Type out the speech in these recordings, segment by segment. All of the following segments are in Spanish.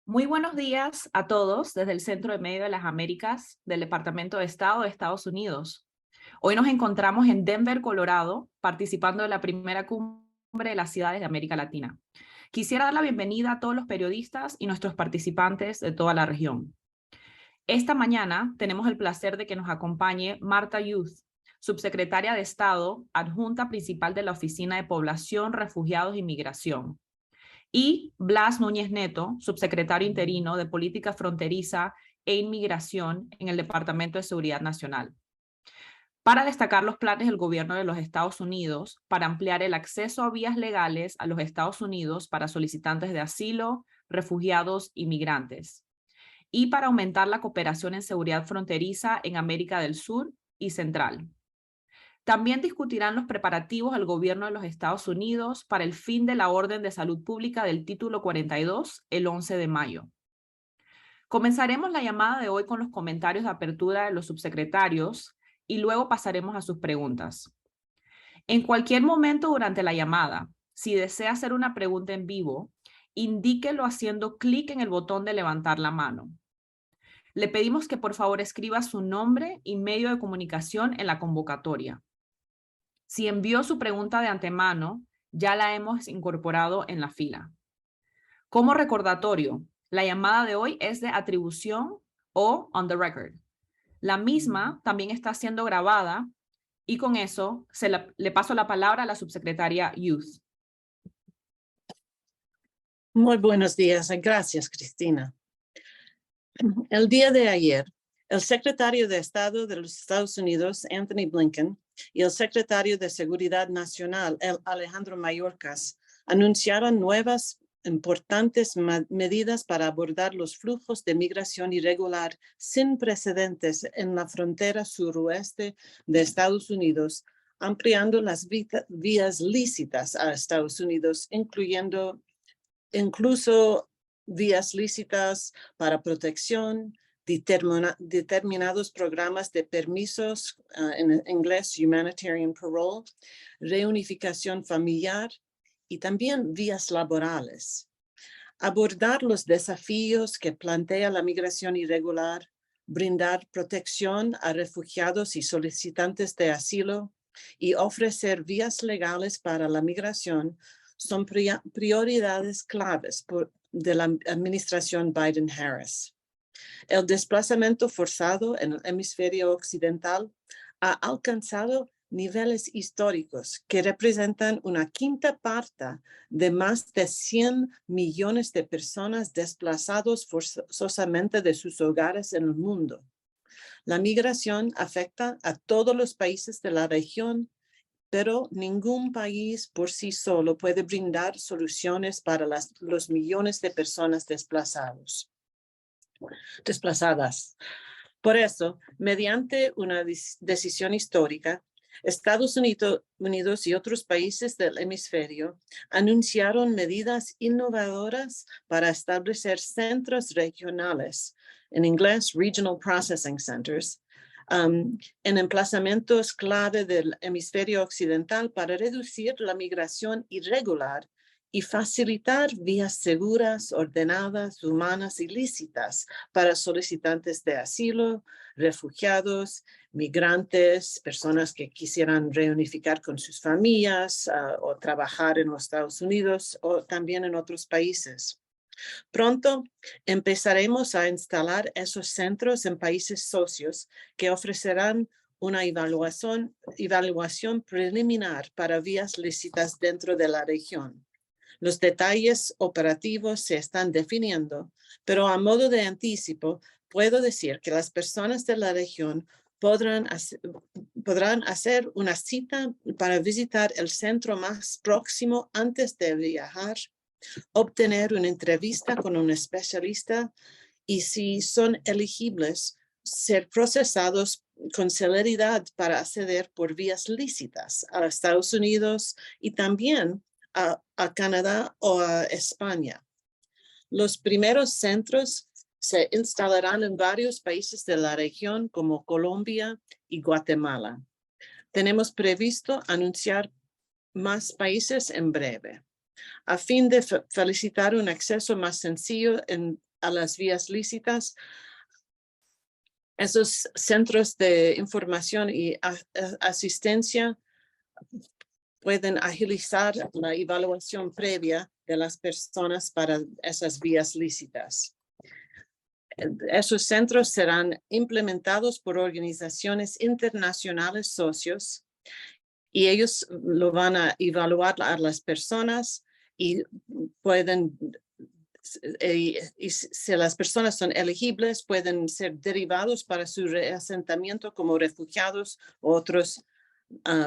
Muy buenos días a todos desde el Centro de Medio de las Américas del Departamento de Estado de Estados Unidos. Hoy nos encontramos en Denver, Colorado, participando de la primera cumbre de las ciudades de América Latina. Quisiera dar la bienvenida a todos los periodistas y nuestros participantes de toda la región. Esta mañana tenemos el placer de que nos acompañe Marta Youth, subsecretaria de Estado, adjunta principal de la Oficina de Población, Refugiados y Migración, y Blas Núñez Neto, subsecretario interino de Política Fronteriza e Inmigración en el Departamento de Seguridad Nacional, para destacar los planes del gobierno de los Estados Unidos para ampliar el acceso a vías legales a los Estados Unidos para solicitantes de asilo, refugiados y migrantes, y para aumentar la cooperación en seguridad fronteriza en América del Sur y Central. También discutirán los preparativos del gobierno de los Estados Unidos para el fin de la Orden de Salud Pública del Título 42 el 11 de mayo. Comenzaremos la llamada de hoy con los comentarios de apertura de los subsecretarios y luego pasaremos a sus preguntas. En cualquier momento durante la llamada, si desea hacer una pregunta en vivo, indíquelo haciendo clic en el botón de levantar la mano. Le pedimos que por favor escriba su nombre y medio de comunicación en la convocatoria. Si envió su pregunta de antemano, ya la hemos incorporado en la fila. Como recordatorio, la llamada de hoy es de atribución o on the record. La misma también está siendo grabada y con eso le paso la palabra a la subsecretaria Youth. Muy buenos días. Gracias, Cristina. El día de ayer, el secretario de Estado de los Estados Unidos, Anthony Blinken, y el secretario de Seguridad Nacional, Alejandro Mayorkas, anunciaron nuevas importantes medidas para abordar los flujos de migración irregular sin precedentes en la frontera suroeste de Estados Unidos, ampliando las vías lícitas a Estados Unidos, incluso vías lícitas para protección, determinados programas de permisos, en inglés humanitarian parole, reunificación familiar y también vías laborales. Abordar los desafíos que plantea la migración irregular, brindar protección a refugiados y solicitantes de asilo y ofrecer vías legales para la migración son prioridades claves de la administración Biden-Harris. El desplazamiento forzado en el hemisferio occidental ha alcanzado niveles históricos que representan una quinta parte de más de 100 millones de personas desplazados forzosamente de sus hogares en el mundo. La migración afecta a todos los países de la región, pero ningún país por sí solo puede brindar soluciones para los millones de personas desplazadas. Por eso, mediante una decisión histórica, Estados Unidos y otros países del hemisferio anunciaron medidas innovadoras para establecer centros regionales, en inglés Regional Processing Centers, en emplazamientos clave del hemisferio occidental para reducir la migración irregular y facilitar vías seguras, ordenadas, humanas y lícitas para solicitantes de asilo, refugiados, migrantes, personas que quisieran reunificar con sus familias o trabajar en los Estados Unidos o también en otros países. Pronto empezaremos a instalar esos centros en países socios que ofrecerán una evaluación preliminar para vías lícitas dentro de la región. Los detalles operativos se están definiendo, pero a modo de anticipo, puedo decir que las personas de la región podrán hacer una cita para visitar el centro más próximo antes de viajar, obtener una entrevista con un especialista y, si son elegibles, ser procesados con celeridad para acceder por vías lícitas a Estados Unidos y también a Canadá o a España. Los primeros centros se instalarán en varios países de la región como Colombia y Guatemala. Tenemos previsto anunciar más países en breve. A fin de facilitar un acceso más sencillo en a las vías lícitas, esos centros de información y asistencia pueden agilizar la evaluación previa de las personas para esas vías lícitas. Esos centros serán implementados por organizaciones internacionales socios y ellos lo van a evaluar a las personas y pueden, y si las personas son elegibles, pueden ser derivados para su reasentamiento como refugiados u otras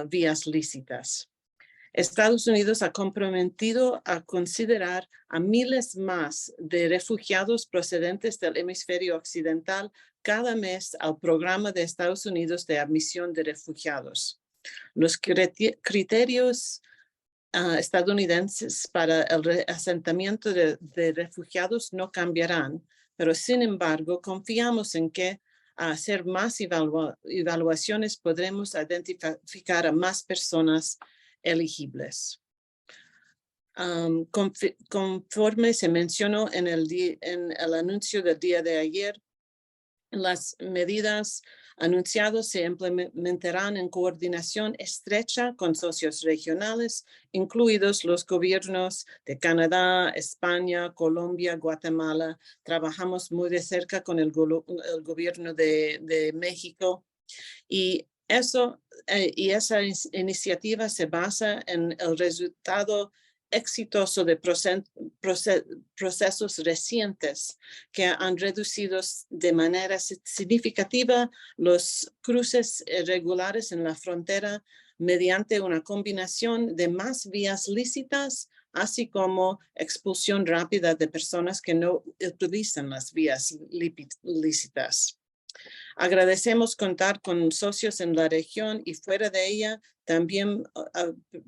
vías lícitas. Estados Unidos ha comprometido a considerar a miles más de refugiados procedentes del hemisferio occidental cada mes al programa de Estados Unidos de admisión de refugiados. Los criterios estadounidenses para el reasentamiento de refugiados no cambiarán, pero sin embargo confiamos en que a hacer más evaluaciones podremos identificar a más personas elegibles. Conforme se mencionó en el anuncio del día de ayer, las medidas anunciadas se implementarán en coordinación estrecha con socios regionales, incluidos los gobiernos de Canadá, España, Colombia, Guatemala. Trabajamos muy de cerca con el gobierno de México y esa iniciativa se basa en el resultado exitoso de procesos recientes que han reducido de manera significativa los cruces irregulares en la frontera mediante una combinación de más vías lícitas, así como expulsión rápida de personas que no utilizan las vías lícitas. Agradecemos contar con socios en la región y fuera de ella. También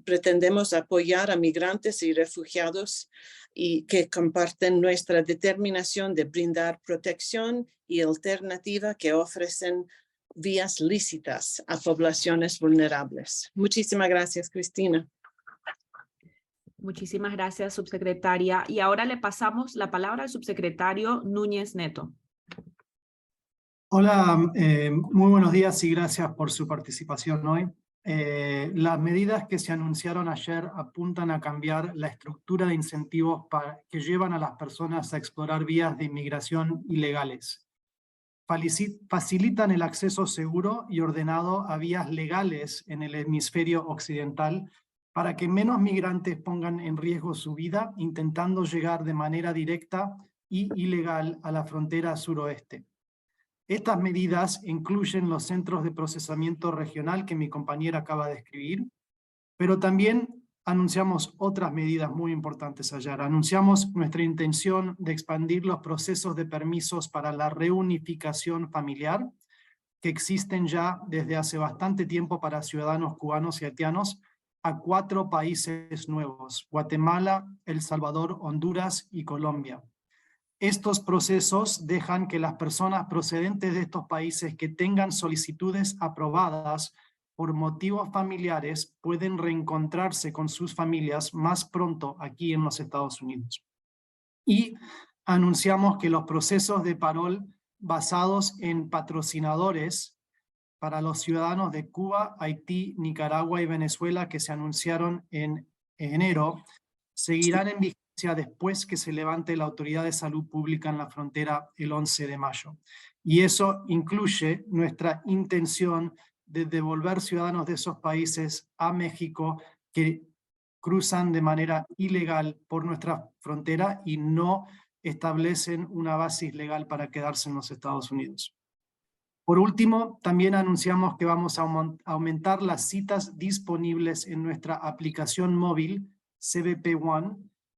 pretendemos apoyar a migrantes y refugiados y que comparten nuestra determinación de brindar protección y alternativa que ofrecen vías lícitas a poblaciones vulnerables. Muchísimas gracias, Cristina. Muchísimas gracias, subsecretaria. Y ahora le pasamos la palabra al subsecretario Núñez Neto. Hola, muy buenos días y gracias por su participación hoy. Las medidas que se anunciaron ayer apuntan a cambiar la estructura de incentivos que llevan a las personas a explorar vías de inmigración ilegales. Facilitan el acceso seguro y ordenado a vías legales en el hemisferio occidental para que menos migrantes pongan en riesgo su vida intentando llegar de manera directa y ilegal a la frontera suroeste. Estas medidas incluyen los centros de procesamiento regional que mi compañera acaba de describir, pero también anunciamos otras medidas muy importantes ayer. Anunciamos nuestra intención de expandir los procesos de permisos para la reunificación familiar, que existen ya desde hace bastante tiempo para ciudadanos cubanos y haitianos, a 4 países nuevos: Guatemala, El Salvador, Honduras y Colombia. Estos procesos dejan que las personas procedentes de estos países que tengan solicitudes aprobadas por motivos familiares pueden reencontrarse con sus familias más pronto aquí en los Estados Unidos. Y anunciamos que los procesos de parol basados en patrocinadores para los ciudadanos de Cuba, Haití, Nicaragua y Venezuela que se anunciaron en enero seguirán en vigencia después que se levante la Autoridad de Salud Pública en la frontera el 11 de mayo. Y eso incluye nuestra intención de devolver ciudadanos de esos países a México que cruzan de manera ilegal por nuestra frontera y no establecen una base legal para quedarse en los Estados Unidos. Por último, también anunciamos que vamos a aumentar las citas disponibles en nuestra aplicación móvil CBP One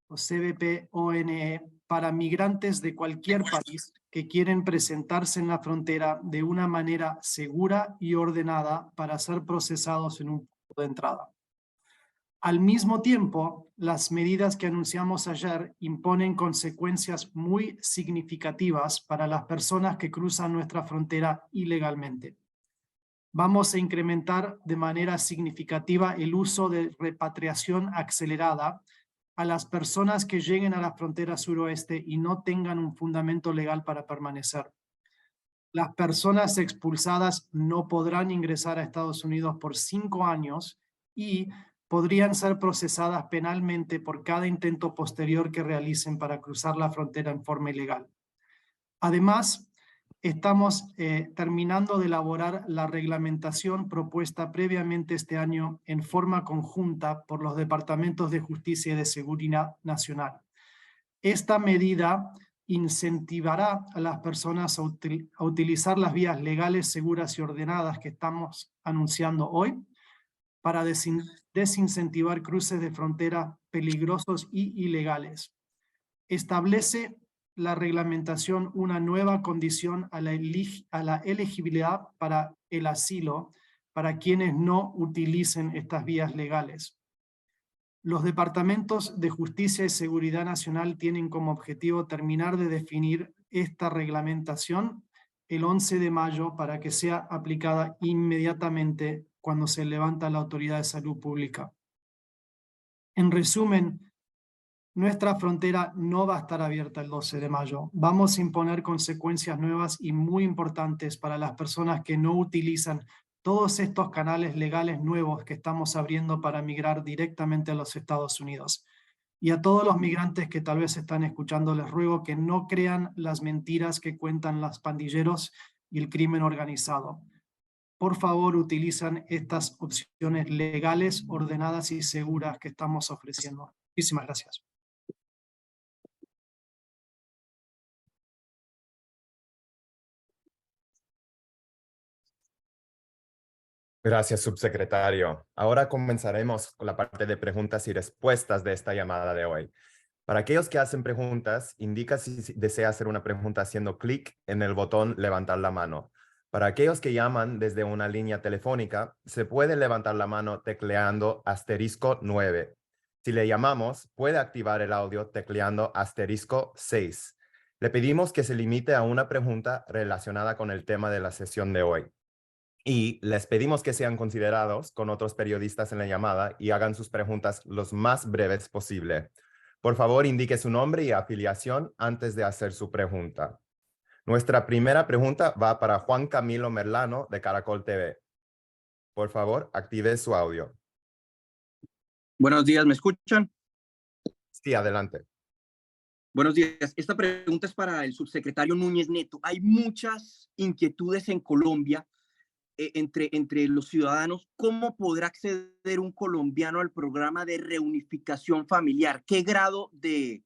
o CBP ONE para migrantes de cualquier país que quieren presentarse en la frontera de una manera segura y ordenada para ser procesados en un punto de entrada. Al mismo tiempo, las medidas que anunciamos ayer imponen consecuencias muy significativas para las personas que cruzan nuestra frontera ilegalmente. Vamos a incrementar de manera significativa el uso de repatriación acelerada a las personas que lleguen a la frontera suroeste y no tengan un fundamento legal para permanecer. Las personas expulsadas no podrán ingresar a Estados Unidos por 5 años y podrían ser procesadas penalmente por cada intento posterior que realicen para cruzar la frontera en forma ilegal. Además, estamos terminando de elaborar la reglamentación propuesta previamente este año en forma conjunta por los Departamentos de Justicia y de Seguridad Nacional. Esta medida incentivará a las personas a utilizar las vías legales, seguras y ordenadas que estamos anunciando hoy para desincentivar cruces de frontera peligrosos y ilegales. Establece la reglamentación una nueva condición a la elegibilidad para el asilo para quienes no utilicen estas vías legales. Los departamentos de Justicia y Seguridad Nacional tienen como objetivo terminar de definir esta reglamentación el 11 de mayo para que sea aplicada inmediatamente cuando se levanta la Autoridad de Salud Pública. En resumen, nuestra frontera no va a estar abierta el 12 de mayo. Vamos a imponer consecuencias nuevas y muy importantes para las personas que no utilizan todos estos canales legales nuevos que estamos abriendo para migrar directamente a los Estados Unidos. Y a todos los migrantes que tal vez están escuchando, les ruego que no crean las mentiras que cuentan los pandilleros y el crimen organizado. Por favor, utilizan estas opciones legales, ordenadas y seguras que estamos ofreciendo. Muchísimas gracias. Gracias, subsecretario. Ahora comenzaremos con la parte de preguntas y respuestas de esta llamada de hoy. Para aquellos que hacen preguntas, indica si desea hacer una pregunta haciendo clic en el botón levantar la mano. Para aquellos que llaman desde una línea telefónica, se puede levantar la mano tecleando *9. Si le llamamos, puede activar el audio tecleando *6. Le pedimos que se limite a una pregunta relacionada con el tema de la sesión de hoy. Y les pedimos que sean considerados con otros periodistas en la llamada y hagan sus preguntas los más breves posible. Por favor, indique su nombre y afiliación antes de hacer su pregunta. Nuestra primera pregunta va para Juan Camilo Merlano de Caracol TV. Por favor, active su audio. Buenos días, ¿me escuchan? Sí, adelante. Buenos días. Esta pregunta es para el subsecretario Núñez Neto. Hay muchas inquietudes en Colombia entre los ciudadanos. ¿Cómo podrá acceder un colombiano al programa de reunificación familiar? ¿Qué grado de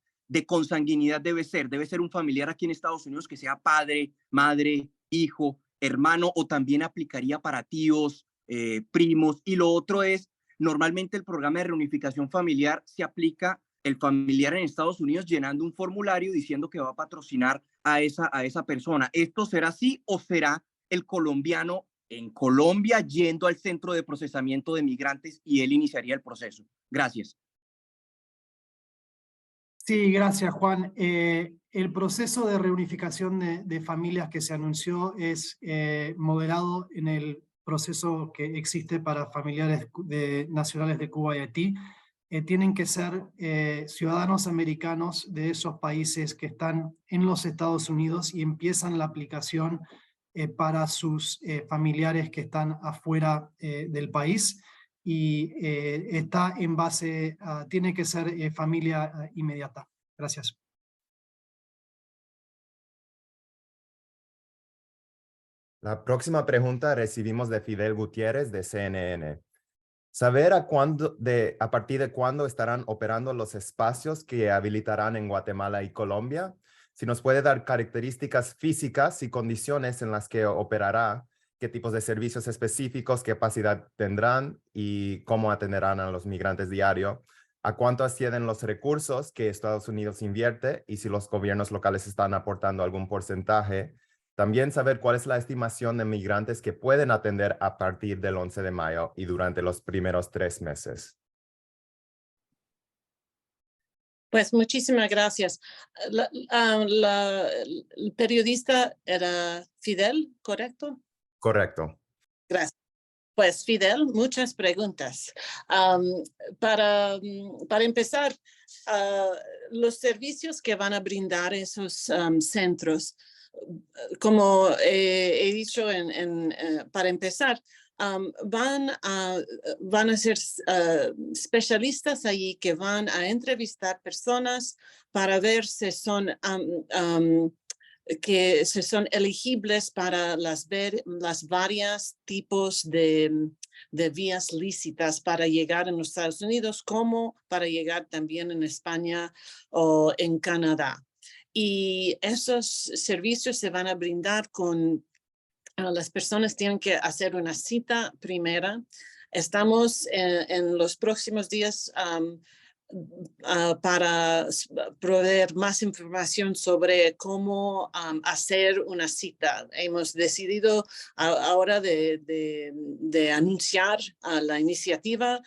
consanguinidad debe ser? ¿Debe ser un familiar aquí en Estados Unidos que sea padre, madre, hijo, hermano, o también aplicaría para tíos, primos? Y lo otro es, normalmente el programa de reunificación familiar se aplica el familiar en Estados Unidos llenando un formulario diciendo que va a patrocinar a esa persona. ¿Esto será así o será el colombiano en Colombia yendo al centro de procesamiento de migrantes y él iniciaría el proceso? Gracias. Sí, gracias, Juan. El proceso de reunificación de familias que se anunció es moderado en el proceso que existe para familiares nacionales de Cuba y Haití. Tienen que ser ciudadanos americanos de esos países que están en los Estados Unidos y empiezan la aplicación para sus familiares que están afuera del país, y está en base a, tiene que ser familia inmediata. Gracias. La próxima pregunta recibimos de Fidel Gutiérrez de CNN. Saber a partir de cuándo estarán operando los espacios que habilitarán en Guatemala y Colombia. Si nos puede dar características físicas y condiciones en las que operará, qué tipos de servicios específicos, qué capacidad tendrán y cómo atenderán a los migrantes diario, a cuánto ascienden los recursos que Estados Unidos invierte y si los gobiernos locales están aportando algún porcentaje. También saber cuál es la estimación de migrantes que pueden atender a partir del 11 de mayo y durante los primeros 3 meses. Pues muchísimas gracias. El periodista era Fidel, ¿correcto? Correcto. Gracias. Pues, Fidel, muchas preguntas. Para empezar, los servicios que van a brindar esos centros, como he dicho para empezar, van a ser especialistas allí que van a entrevistar personas para ver si son elegibles para las varias tipos de vías lícitas para llegar en los Estados Unidos, como para llegar también en España o en Canadá. Y esos servicios se van a brindar las personas tienen que hacer una cita primera. Estamos en los próximos días para proveer más información sobre cómo hacer una cita. Hemos decidido ahora de anunciar la iniciativa,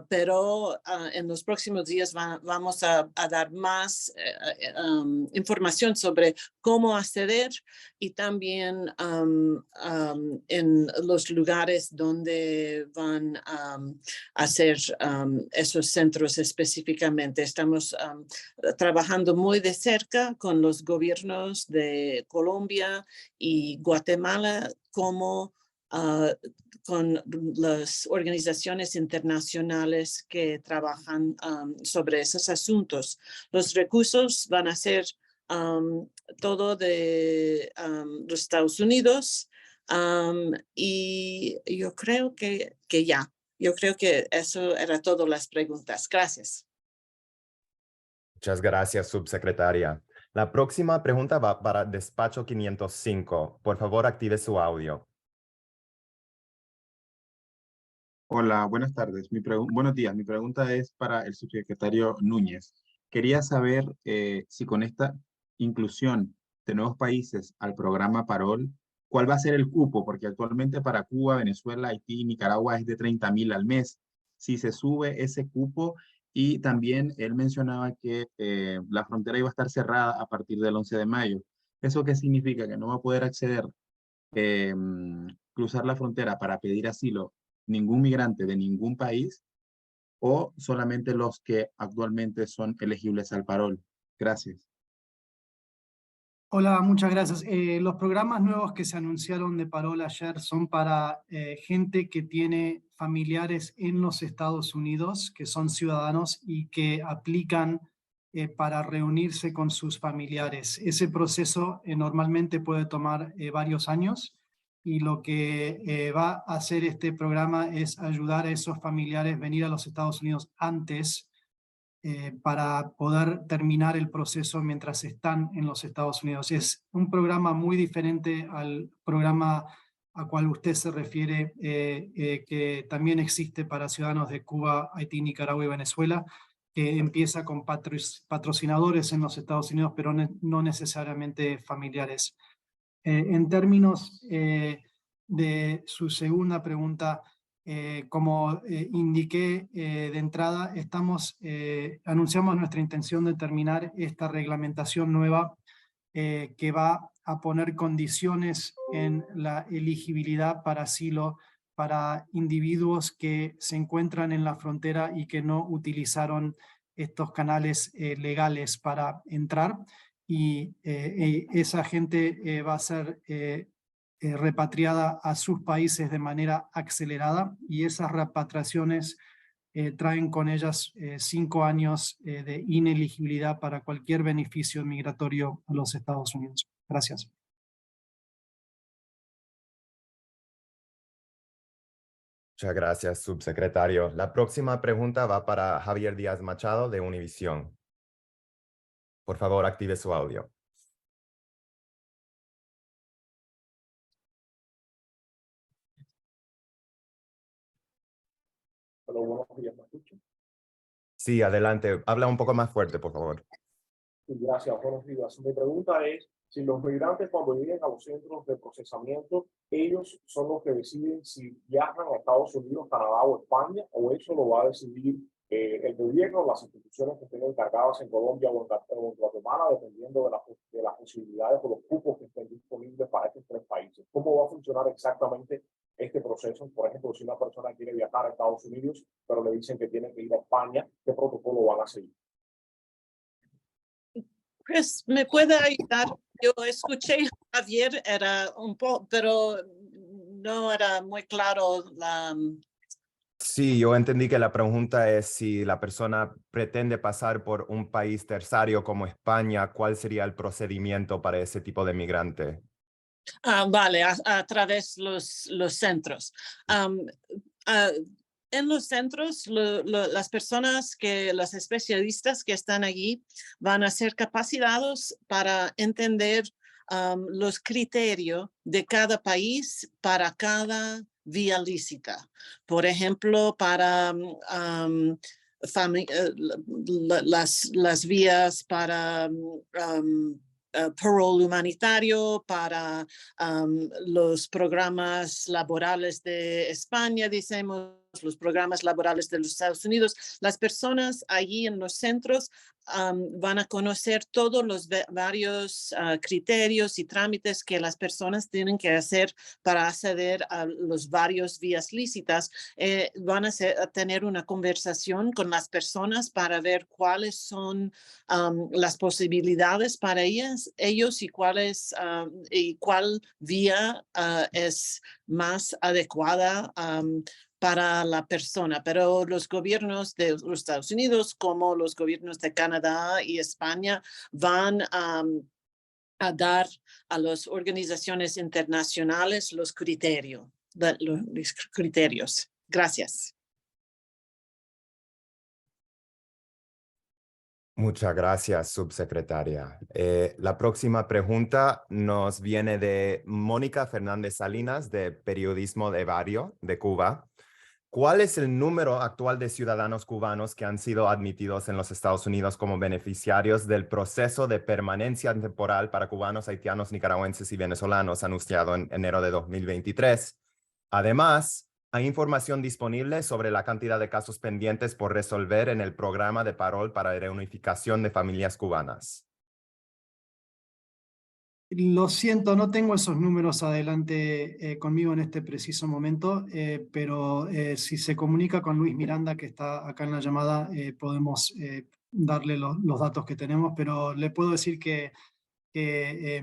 pero en los próximos días vamos a dar más información sobre cómo acceder y también en los lugares donde van a hacer esos centros específicamente. Estamos trabajando muy de cerca con los gobiernos de Colombia y Guatemala, como con las organizaciones internacionales que trabajan sobre esos asuntos. Los recursos van a ser todo de los Estados Unidos y yo creo que ya. Yo creo que eso era todas las preguntas. Gracias. Muchas gracias, subsecretaria. La próxima pregunta va para despacho 505. Por favor, active su audio. Hola, buenas tardes. Buenos días. Mi pregunta es para el subsecretario Núñez. Quería saber si con esta inclusión de nuevos países al programa Parol, ¿cuál va a ser el cupo? Porque actualmente para Cuba, Venezuela, Haití y Nicaragua es de 30,000 al mes. Si se sube ese cupo, y también él mencionaba que la frontera iba a estar cerrada a partir del 11 de mayo. ¿Eso qué significa? ¿Que no va a poder acceder, cruzar la frontera para pedir asilo ningún migrante de ningún país, o solamente los que actualmente son elegibles al parol? Gracias. Hola, muchas gracias. Los programas nuevos que se anunciaron de Parol ayer son para gente que tiene familiares en los Estados Unidos, que son ciudadanos y que aplican para reunirse con sus familiares. Ese proceso normalmente puede tomar varios años, y lo que va a hacer este programa es ayudar a esos familiares a venir a los Estados Unidos antes, para poder terminar el proceso mientras están en los Estados Unidos. Es un programa muy diferente al programa a cual usted se refiere, que también existe para ciudadanos de Cuba, Haití, Nicaragua y Venezuela, que empieza con patrocinadores en los Estados Unidos, pero no necesariamente familiares. En términos de su segunda pregunta, como indiqué de entrada, anunciamos nuestra intención de terminar esta reglamentación nueva que va a poner condiciones en la elegibilidad para asilo para individuos que se encuentran en la frontera y que no utilizaron estos canales legales para entrar. Y esa gente va a ser repatriada a sus países de manera acelerada, y esas repatriaciones traen con ellas 5 años de ineligibilidad para cualquier beneficio migratorio a los Estados Unidos. Gracias. Muchas gracias, subsecretario. La próxima pregunta va para Javier Díaz Machado de Univisión. Por favor, active su audio. Hola, buenos días, ¿me escuchan? Sí, adelante. Habla un poco más fuerte, por favor. Sí, gracias, buenos días. Mi pregunta es si los migrantes cuando lleguen a los centros de procesamiento, ellos son los que deciden si viajan a Estados Unidos, Canadá o España, o eso lo va a decidir el gobierno, las instituciones que estén encargadas en Colombia o en Guatemala, dependiendo de las posibilidades o los cupos que estén disponibles para estos 3 países. ¿Cómo va a funcionar exactamente este proceso? procesos? Por ejemplo, si una persona quiere viajar a Estados Unidos, pero le dicen que tiene que ir a España, ¿qué protocolo van a seguir? Pues, ¿me puede ayudar? Yo escuché, Javier, era un poco, pero no era muy claro la... Sí, yo entendí que la pregunta es si la persona pretende pasar por un país terciario como España, ¿cuál sería el procedimiento para ese tipo de migrante? Vale, a través los centros. En los centros, las personas los especialistas que están allí van a ser capacitados para entender los criterios de cada país para cada vía lícita. Por ejemplo, para las vías para parole humanitario, para los programas laborales de España, decimos, los programas laborales de los Estados Unidos. Las personas allí en los centros van a conocer todos los varios criterios y trámites que las personas tienen que hacer para acceder a los varios vías lícitas. Van a tener una conversación con las personas para ver cuáles son las posibilidades para ellos y cuál vía es más adecuada para la persona, pero los gobiernos de los Estados Unidos, como los gobiernos de Canadá y España, van a dar a las organizaciones internacionales los criterios. Gracias. Muchas gracias, subsecretaria. La próxima pregunta nos viene de Mónica Fernández Salinas, de Periodismo de Barrio, de Cuba. ¿Cuál es el número actual de ciudadanos cubanos que han sido admitidos en los Estados Unidos como beneficiarios del proceso de permanencia temporal para cubanos, haitianos, nicaragüenses y venezolanos anunciado en enero de 2023? Además, ¿hay información disponible sobre la cantidad de casos pendientes por resolver en el programa de parol para reunificación de familias cubanas? Lo siento, no tengo esos números adelante conmigo en este preciso momento, pero si se comunica con Luis Miranda, que está acá en la llamada, podemos darle los datos que tenemos, pero le puedo decir que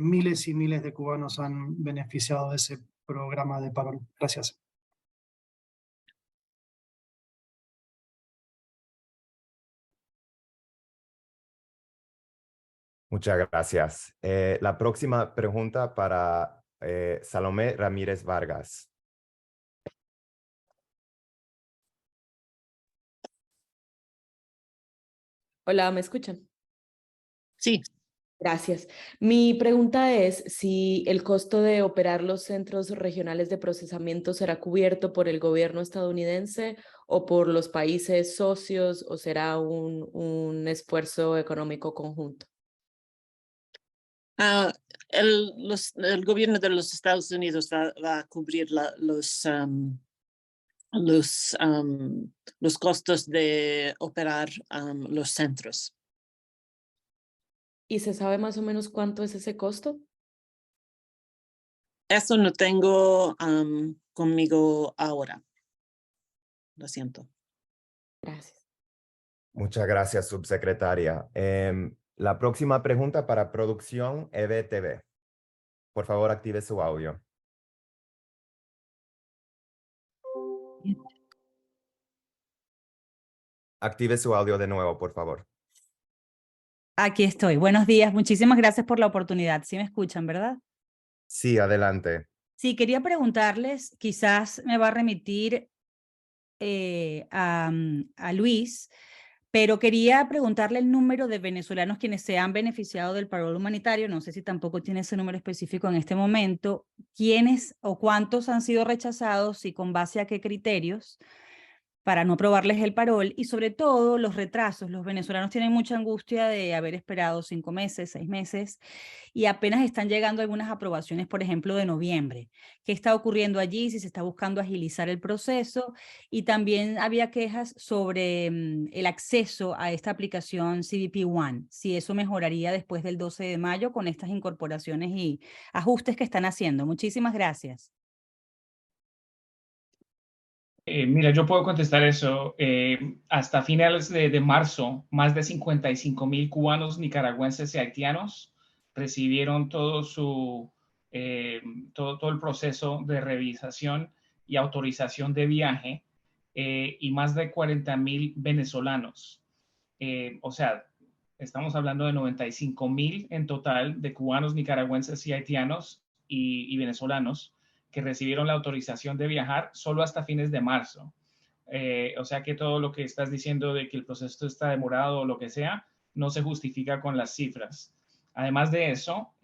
miles y miles de cubanos han beneficiado de ese programa de parol. Gracias. Muchas gracias. La próxima pregunta para Salomé Ramírez Vargas. Hola, ¿me escuchan? Sí. Gracias. Mi pregunta es si el costo de operar los centros regionales de procesamiento será cubierto por el gobierno estadounidense o por los países socios, o será un esfuerzo económico conjunto. El gobierno de los Estados Unidos va a cubrir los costos de operar los centros. ¿Y se sabe más o menos cuánto es ese costo? Eso no tengo conmigo ahora. Lo siento. Gracias. Muchas gracias, subsecretaria. La próxima pregunta para producción EBTV. Por favor, active su audio. Active su audio de nuevo, por favor. Aquí estoy. Buenos días. Muchísimas gracias por la oportunidad. ¿Sí me escuchan, verdad? Sí, adelante. Sí, quería preguntarles, quizás me va a remitir a Luis, pero quería preguntarle el número de venezolanos quienes se han beneficiado del parol humanitario. No sé si tampoco tiene ese número específico en este momento. ¿Quiénes o cuántos han sido rechazados y con base a qué criterios para no aprobarles el parol? Y sobre todo los retrasos. Los venezolanos tienen mucha angustia de haber esperado 5 meses, 6 meses y apenas están llegando algunas aprobaciones, por ejemplo, de noviembre. ¿Qué está ocurriendo allí? Si se está buscando agilizar el proceso. Y también había quejas sobre el acceso a esta aplicación CBP One, si eso mejoraría después del 12 de mayo con estas incorporaciones y ajustes que están haciendo. Muchísimas gracias. Mira, yo puedo contestar eso. Hasta finales de marzo, más de 55,000 cubanos, nicaragüenses y haitianos recibieron eh, todo el proceso de revisación y autorización de viaje, y más de 40,000 venezolanos. O sea, estamos hablando de 95,000 en total de cubanos, nicaragüenses y haitianos y venezolanos que recibieron la autorización de viajar solo hasta fines de marzo. O sea que todo lo que estás diciendo de que el proceso está demorado o lo que sea, no se justifica con las cifras. Además de eso,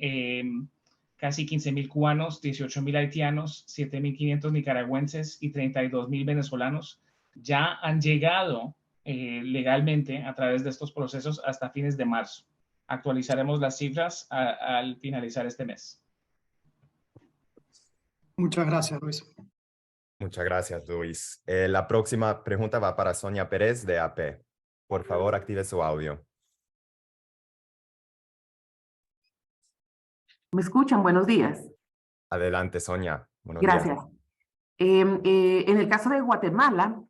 casi 15,000 cubanos, 18,000 haitianos, 7,500 nicaragüenses y 32,000 venezolanos ya han llegado legalmente a través de estos procesos hasta fines de marzo. Actualizaremos las cifras al finalizar este mes. Muchas gracias, Luis. Muchas gracias, Luis. La próxima pregunta va para Sonia Pérez de AP. Por favor, active su audio. ¿Me escuchan? Buenos días. Adelante, Sonia. Buenos Gracias. días. En el caso de Guatemala,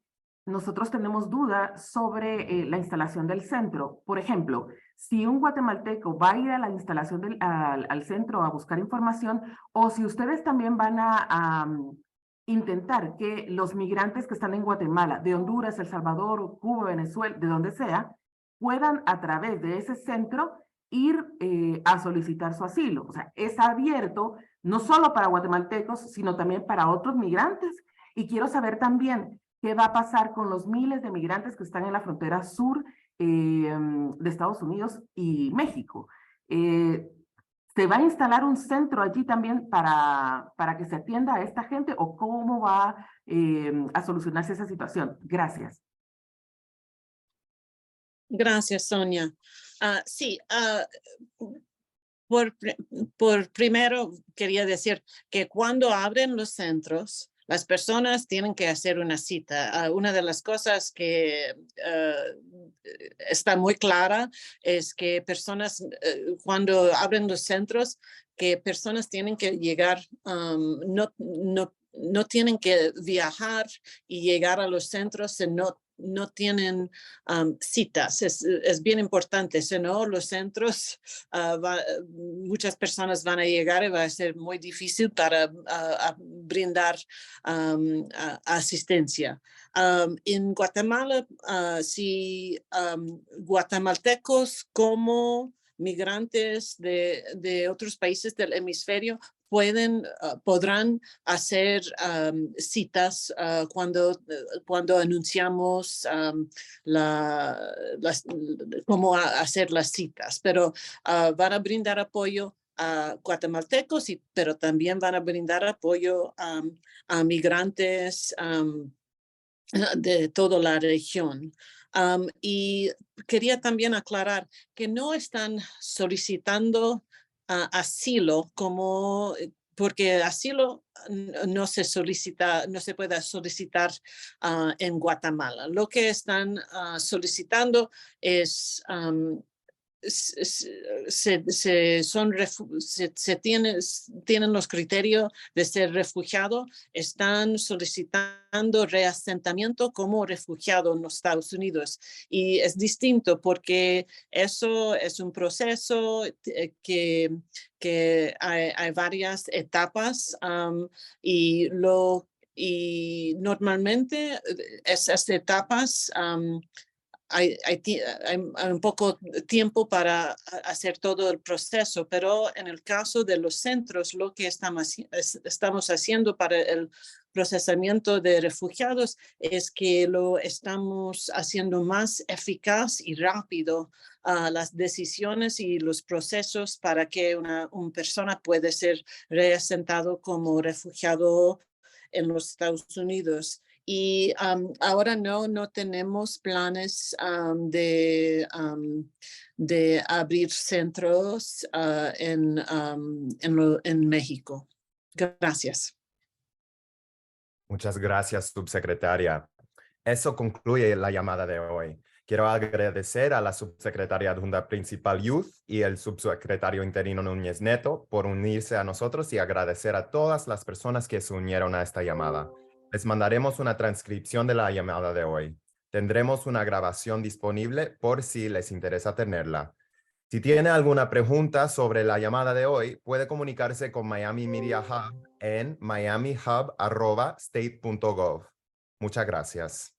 nosotros tenemos duda sobre la instalación del centro. Por ejemplo, si un guatemalteco va a ir a la instalación al centro a buscar información, o si ustedes también van a intentar que los migrantes que están en Guatemala, de Honduras, El Salvador, Cuba, Venezuela, de donde sea, puedan a través de ese centro ir a solicitar su asilo. O sea, es abierto no solo para guatemaltecos, sino también para otros migrantes. Y quiero saber también qué va a pasar con los miles de migrantes que están en la frontera sur de Estados Unidos y México. ¿Se va a instalar un centro allí también para que se atienda a esta gente, o cómo va a solucionarse esa situación? Gracias. Gracias, Sonia. Sí, por primero quería decir que cuando abren los centros, las personas tienen que hacer una cita. Una de las cosas que está muy clara es que personas, cuando abren los centros, que personas tienen que llegar, no tienen que viajar y llegar a los centros si no tienen citas. Es bien importante, si no, los centros, muchas personas van a llegar y va a ser muy difícil para brindar asistencia. En Guatemala, si guatemaltecos como migrantes de otros países del hemisferio podrán hacer citas cuando anunciamos cómo hacer las citas, pero van a brindar apoyo a guatemaltecos, pero también van a brindar apoyo a migrantes de toda la región. Y quería también aclarar que no están solicitando asilo porque asilo no se puede solicitar en Guatemala. Lo que están solicitando es tienen los criterios de ser refugiado, están solicitando reasentamiento como refugiado en los Estados Unidos. Y es distinto porque eso es un proceso que hay varias etapas, y normalmente esas etapas hay un poco tiempo para hacer todo el proceso, pero en el caso de los centros, lo que estamos haciendo para el procesamiento de refugiados es que lo estamos haciendo más eficaz y rápido las decisiones y los procesos para que una persona pueda ser reasentado como refugiado en los Estados Unidos. Y ahora no tenemos planes de abrir centros en México. Gracias. Muchas gracias, subsecretaria. Eso concluye la llamada de hoy. Quiero agradecer a la subsecretaria adjunta principal Youth y el subsecretario interino Núñez Neto por unirse a nosotros, y agradecer a todas las personas que se unieron a esta llamada. Les mandaremos una transcripción de la llamada de hoy. Tendremos una grabación disponible por si les interesa tenerla. Si tiene alguna pregunta sobre la llamada de hoy, puede comunicarse con Miami Media Hub en miamihub@state.gov. Muchas gracias.